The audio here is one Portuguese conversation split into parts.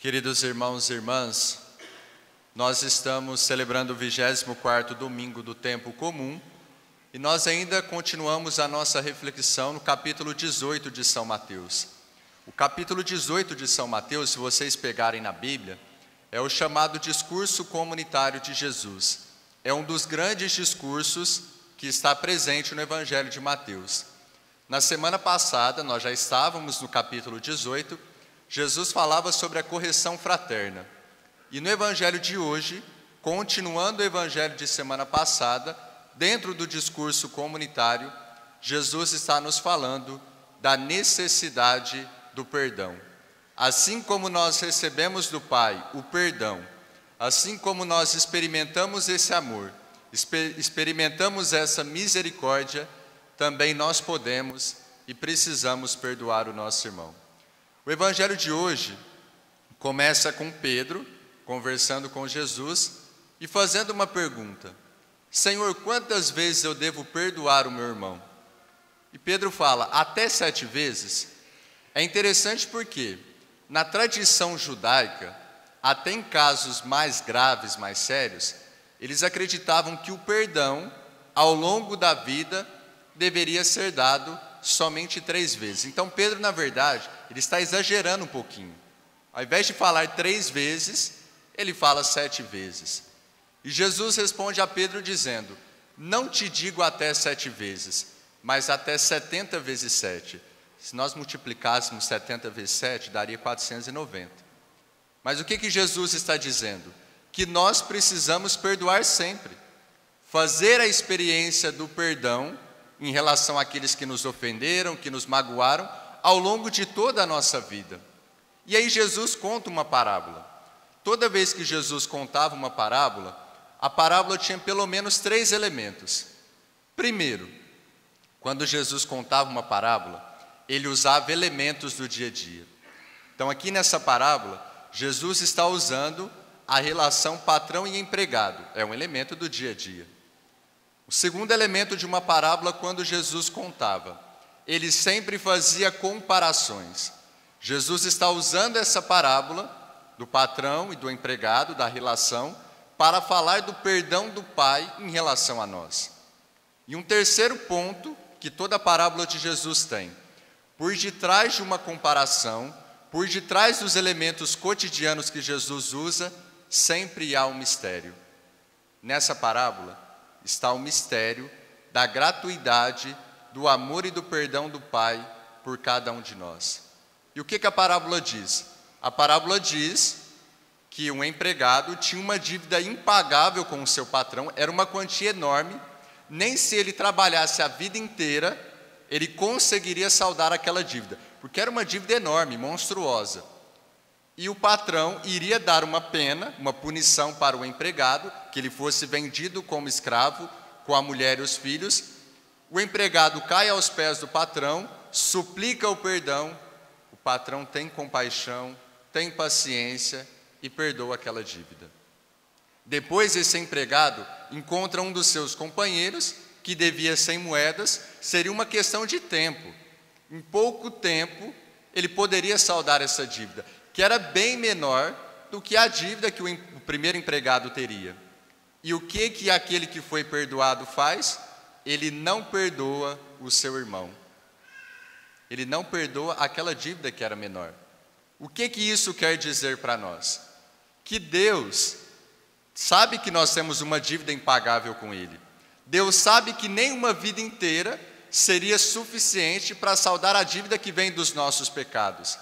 Queridos irmãos e irmãs, nós estamos celebrando o 24º domingo do tempo comum e nós ainda continuamos a nossa reflexão no capítulo 18 de São Mateus. O capítulo 18 de São Mateus, se vocês pegarem na Bíblia, é o chamado discurso comunitário de Jesus. É um dos grandes discursos que está presente no Evangelho de Mateus. Na semana passada, nós já estávamos no capítulo 18, Jesus falava sobre a correção fraterna. E no Evangelho de hoje, continuando o Evangelho de semana passada, dentro do discurso comunitário, Jesus está nos falando da necessidade do perdão. Assim como nós recebemos do Pai o perdão, assim como nós experimentamos esse amor, experimentamos essa misericórdia, também nós podemos e precisamos perdoar o nosso irmão. O Evangelho de hoje começa com Pedro conversando com Jesus e fazendo uma pergunta: Senhor, quantas vezes eu devo perdoar o meu irmão? E Pedro fala, até 7 vezes. É interessante porque, na tradição judaica, até em casos mais graves, mais sérios, eles acreditavam que o perdão, ao longo da vida, deveria ser dado somente 3 vezes. Então Pedro, na verdade, ele está exagerando um pouquinho. Ao invés de falar 3 vezes, ele fala 7 vezes. E Jesus responde a Pedro dizendo, não te digo até 7 vezes, mas até 70 vezes 7. Se nós multiplicássemos 70 vezes 7, daria 490. Mas o que Jesus está dizendo? Que nós precisamos perdoar sempre. Fazer a experiência do perdão em relação àqueles que nos ofenderam, que nos magoaram, ao longo de toda a nossa vida. E aí Jesus conta uma parábola. Toda vez que Jesus contava uma parábola, a parábola tinha pelo menos 3 elementos. Primeiro, quando Jesus contava uma parábola, ele usava elementos do dia a dia. Então aqui nessa parábola, Jesus está usando a relação patrão e empregado. É um elemento do dia a dia. O segundo elemento de uma parábola, quando Jesus contava, ele sempre fazia comparações. Jesus está usando essa parábola do patrão e do empregado, da relação, para falar do perdão do Pai em relação a nós. E um terceiro ponto que toda a parábola de Jesus tem, por detrás de uma comparação, por detrás dos elementos cotidianos que Jesus usa, sempre há um mistério. Nessa parábola está o mistério da gratuidade, do amor e do perdão do Pai por cada um de nós. E o que a parábola diz? A parábola diz que um empregado tinha uma dívida impagável com o seu patrão, era uma quantia enorme, nem se ele trabalhasse a vida inteira, ele conseguiria saldar aquela dívida, porque era uma dívida enorme, monstruosa. E o patrão iria dar uma pena, uma punição para o empregado, que ele fosse vendido como escravo, com a mulher e os filhos. O empregado cai aos pés do patrão, suplica o perdão, o patrão tem compaixão, tem paciência e perdoa aquela dívida. Depois esse empregado encontra um dos seus companheiros, que devia 100 moedas, seria uma questão de tempo. Em pouco tempo, ele poderia saldar essa dívida, que era bem menor do que a dívida que o primeiro empregado teria. E o que aquele que foi perdoado faz? Ele não perdoa o seu irmão. Ele não perdoa aquela dívida que era menor. O que isso quer dizer para nós? Que Deus sabe que nós temos uma dívida impagável com Ele. Deus sabe que nem uma vida inteira seria suficiente para saldar a dívida que vem dos nossos pecados.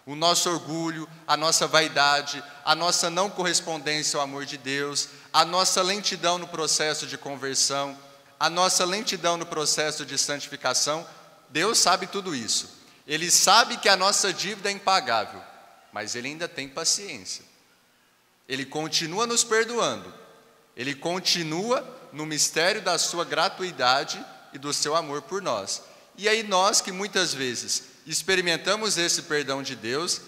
O nosso orgulho, a nossa vaidade, a nossa não correspondência ao amor de Deus, a nossa lentidão no processo de conversão, a nossa lentidão no processo de santificação. Deus sabe tudo isso. Ele sabe que a nossa dívida é impagável, mas Ele ainda tem paciência. Ele continua nos perdoando. Ele continua no mistério da sua gratuidade e do seu amor por nós. E aí nós que muitas vezes experimentamos esse perdão de Deus,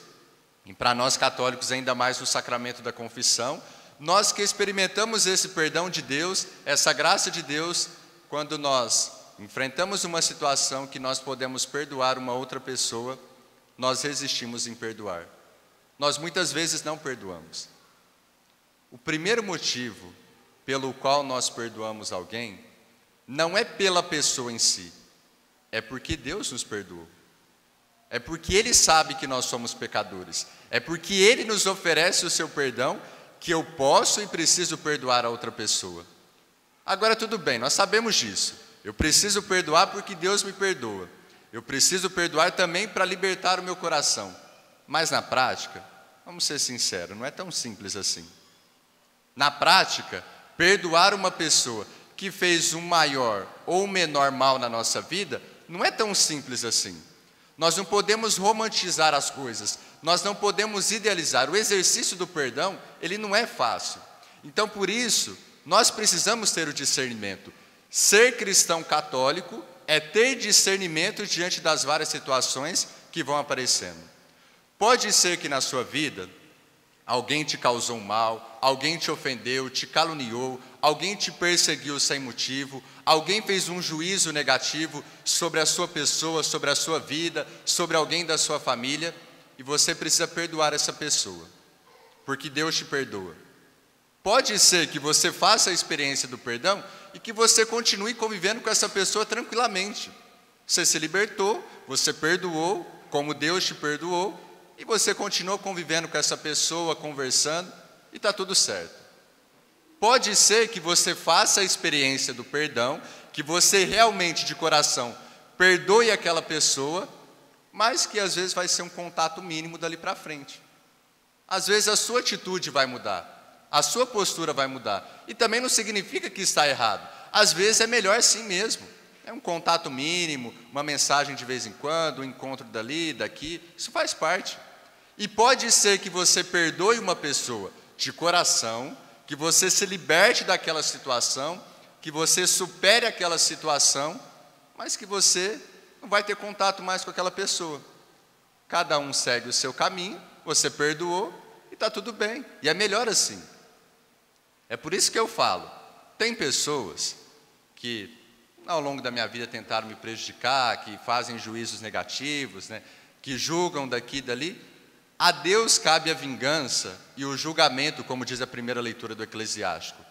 e para nós católicos ainda mais no sacramento da confissão, nós que experimentamos esse perdão de Deus, essa graça de Deus, quando nós enfrentamos uma situação que nós podemos perdoar uma outra pessoa, nós resistimos em perdoar. nós muitas vezes não perdoamos. O primeiro motivo pelo qual nós perdoamos alguém não é pela pessoa em si, é porque Deus nos perdoou. É porque Ele sabe que nós somos pecadores. É porque Ele nos oferece o seu perdão que eu posso e preciso perdoar a outra pessoa. Agora tudo bem, nós sabemos disso. Eu preciso perdoar porque Deus me perdoa. Eu preciso perdoar também para libertar o meu coração. Mas na prática, vamos ser sinceros, não é tão simples assim. Na prática, perdoar uma pessoa que fez um maior ou menor mal na nossa vida não é tão simples assim. Nós não podemos romantizar as coisas, nós não podemos idealizar. O exercício do perdão, ele não é fácil. Então, por isso, nós precisamos ter o discernimento. Ser cristão católico é ter discernimento diante das várias situações que vão aparecendo. Pode ser que na sua vida, alguém te causou mal, alguém te ofendeu, te caluniou, alguém te perseguiu sem motivo, alguém fez um juízo negativo sobre a sua pessoa, sobre a sua vida, sobre alguém da sua família, e você precisa perdoar essa pessoa, porque Deus te perdoa. Pode ser que você faça a experiência do perdão e que você continue convivendo com essa pessoa tranquilamente. Você se libertou, você perdoou, como Deus te perdoou, e você continuou convivendo com essa pessoa, conversando, e está tudo certo. Pode ser que você faça a experiência do perdão, que você realmente de coração perdoe aquela pessoa, mas que às vezes vai ser um contato mínimo dali para frente. Às vezes a sua atitude vai mudar, a sua postura vai mudar, e também não significa que está errado. Às vezes é melhor assim mesmo. É um contato mínimo, uma mensagem de vez em quando, um encontro dali, daqui, isso faz parte. E pode ser que você perdoe uma pessoa de coração, que você se liberte daquela situação, que você supere aquela situação, mas que você não vai ter contato mais com aquela pessoa. Cada um segue o seu caminho, você perdoou e está tudo bem. E é melhor assim. É por isso que eu falo, tem pessoas que ao longo da minha vida tentaram me prejudicar, que fazem juízos negativos, que julgam daqui e dali. A Deus cabe a vingança e o julgamento, como diz a primeira leitura do Eclesiástico.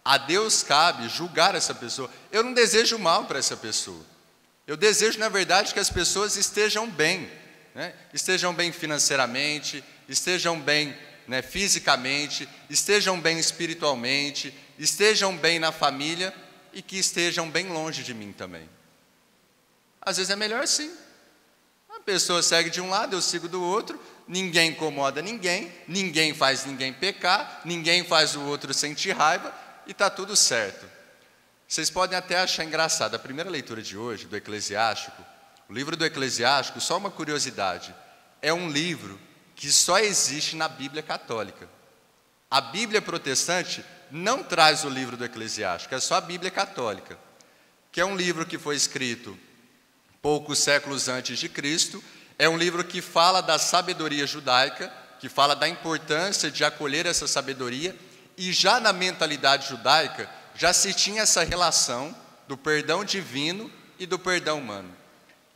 A Deus cabe julgar essa pessoa. Eu não desejo mal para essa pessoa. Eu desejo, na verdade, que as pessoas estejam bem, estejam bem financeiramente, estejam bem fisicamente, estejam bem espiritualmente, estejam bem na família e que estejam bem longe de mim também. Às vezes é melhor assim. A pessoa segue de um lado, eu sigo do outro, ninguém incomoda ninguém, ninguém faz ninguém pecar, ninguém faz o outro sentir raiva e está tudo certo. Vocês podem até achar engraçado, a primeira leitura de hoje, do Eclesiástico, o livro do Eclesiástico, só uma curiosidade, é um livro que só existe na Bíblia católica. A Bíblia protestante não traz o livro do Eclesiástico, é só a Bíblia católica, que é um livro que foi escrito poucos séculos antes de Cristo, é um livro que fala da sabedoria judaica, que fala da importância de acolher essa sabedoria, e já na mentalidade judaica, já se tinha essa relação do perdão divino e do perdão humano.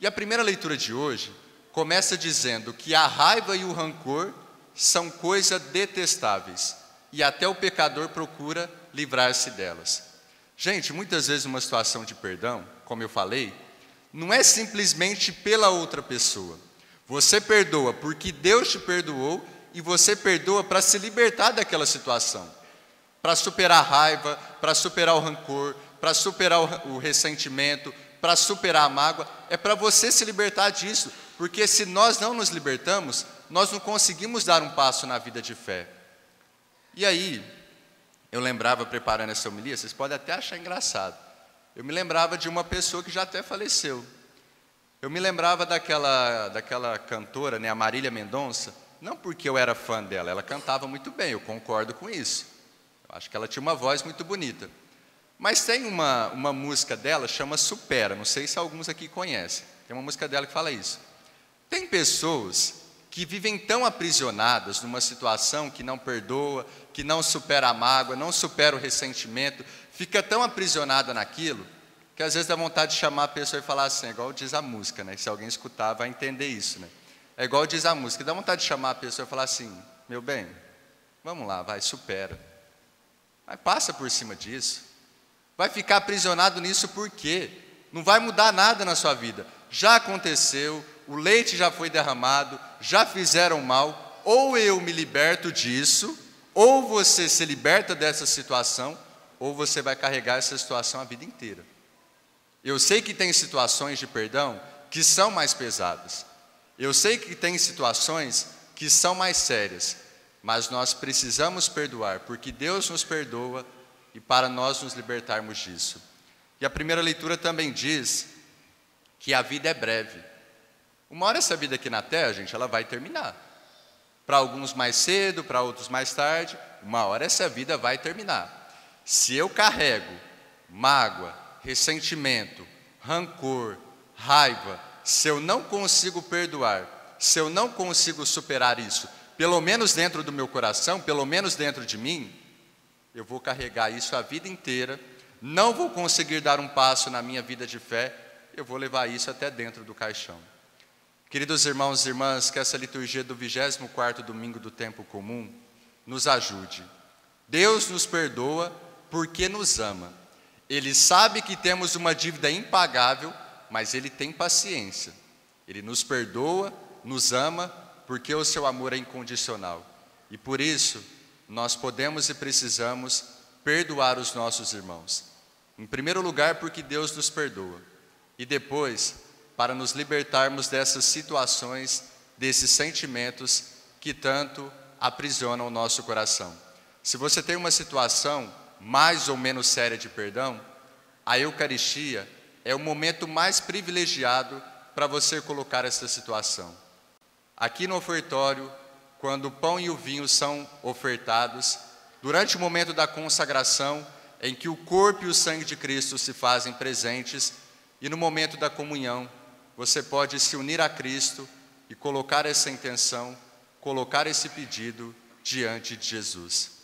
E a primeira leitura de hoje começa dizendo que a raiva e o rancor são coisas detestáveis, e até o pecador procura livrar-se delas. Gente, muitas vezes uma situação de perdão, como eu falei, não é simplesmente pela outra pessoa. Você perdoa porque Deus te perdoou e você perdoa para se libertar daquela situação. Para superar a raiva, para superar o rancor, para superar o ressentimento, para superar a mágoa. É para você se libertar disso, porque se nós não nos libertamos, nós não conseguimos dar um passo na vida de fé. E aí, eu lembrava, preparando essa homilia, vocês podem até achar engraçado, eu me lembrava de uma pessoa que já até faleceu. Eu me lembrava daquela cantora, a Marília Mendonça, não porque eu era fã dela, ela cantava muito bem, eu concordo com isso. Eu acho que ela tinha uma voz muito bonita. Mas tem uma música dela, chama Supera, não sei se alguns aqui conhecem. Tem uma música dela que fala isso. Tem pessoas que vivem tão aprisionadas numa situação que não perdoa, que não supera a mágoa, não supera o ressentimento, fica tão aprisionada naquilo, que às vezes dá vontade de chamar a pessoa e falar assim, igual diz a música, se alguém escutar vai entender isso, É igual diz a música, dá vontade de chamar a pessoa e falar assim: meu bem, vamos lá, vai, supera. Mas passa por cima disso. Vai ficar aprisionado nisso por quê? Não vai mudar nada na sua vida. Já aconteceu, o leite já foi derramado, já fizeram mal. Ou eu me liberto disso, ou você se liberta dessa situação, ou você vai carregar essa situação a vida inteira. Eu sei que tem situações de perdão que são mais pesadas. Eu sei que tem situações que são mais sérias, mas nós precisamos perdoar, porque Deus nos perdoa e para nós nos libertarmos disso. E a primeira leitura também diz que a vida é breve. Uma hora essa vida aqui na terra, gente, ela vai terminar. Para alguns mais cedo, para outros mais tarde, uma hora essa vida vai terminar. Se eu carrego mágoa, ressentimento, rancor, raiva, se eu não consigo perdoar, se eu não consigo superar isso, pelo menos dentro do meu coração, pelo menos dentro de mim, eu vou carregar isso a vida inteira, não vou conseguir dar um passo na minha vida de fé, eu vou levar isso até dentro do caixão. Queridos irmãos e irmãs, que essa liturgia do 24º domingo do tempo comum nos ajude. Deus nos perdoa porque nos ama. Ele sabe que temos uma dívida impagável, mas Ele tem paciência. Ele nos perdoa, nos ama, porque o seu amor é incondicional. E por isso, nós podemos e precisamos perdoar os nossos irmãos. Em primeiro lugar, porque Deus nos perdoa. E depois, para nos libertarmos dessas situações, desses sentimentos que tanto aprisionam o nosso coração. Se você tem uma situação mais ou menos séria de perdão, a Eucaristia é o momento mais privilegiado para você colocar essa situação. Aqui no ofertório, quando o pão e o vinho são ofertados, durante o momento da consagração, em que o corpo e o sangue de Cristo se fazem presentes, e no momento da comunhão, você pode se unir a Cristo e colocar essa intenção, colocar esse pedido diante de Jesus.